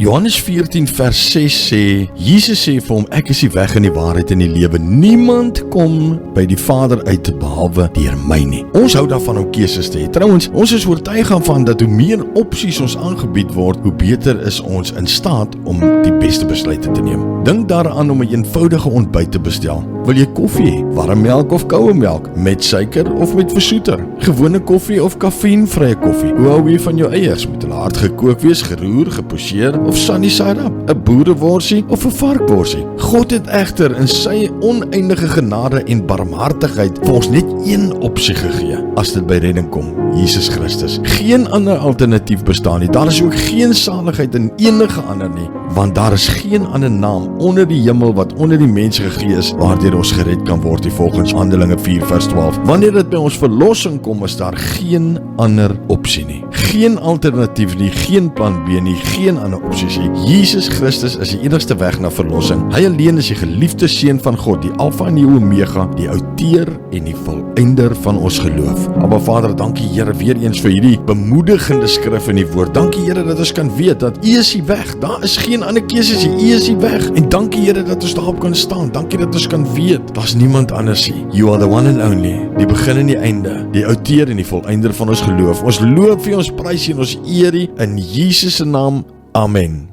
Johannes 14 vers 6 sê, Jesus sê vir hom, ek is die weg en die waarheid en die lewe. Niemand kom by die Vader uit behalwe deur my nie. Ons hou daarvan om keuses te hê. Trouwens, ons is oortuig van dat hoe meer opsies ons aangebied word, hoe beter is ons in staat om die beste besluite te neem. Dink daaraan om 'n eenvoudige ontbyt te bestel. Wil jy koffie hê? Warm melk of koue melk? Met suiker of met versoeter? Gewone koffie of kaffienvrye koffie? Hoe hou jy van jou eiers? Moet hulle hard gekook wees, geroer, geposeer of sunny side up? 'n boereworsie of 'n varkworsie? God het egter in sy oneindige genade en barmhartigheid vir ons net een opsie gegee as dit by redding kom, Jesus Christus. Geen ander alternatief bestaan nie. Daar is ook geen saligheid in enige ander nie, want daar is geen ander naam onder die hemel wat onder die mense gegee is waardeur ons gered kan word, volgens Handelinge 4 vers 12. Wanneer dit by ons verlossing kom, is daar geen ander opsie nie. Geen alternatief nie, geen plan B nie, geen ander opsies nie. Jesus Christus is die enigste weg na verlossing. Hy alleen is die geliefde seun van God, die Alfa en die Omega, die outeur en die volëinder van ons geloof. Maar Vader, dankie Here weer eens vir hierdie bemoedigende skrif in die woord. Dankie Here dat ons kan weet dat U is die weg. Daar is geen ander keuses nie. U is die weg. En dankie Here dat ons daarop kan staan. Dankie dat ons kan weet, daar's niemand anders nie. You are the one and only, die begin en die einde, die outeur en die volëinder van ons geloof. Ons loof vir ons prys en ons eer U in Jesus se naam. Amen.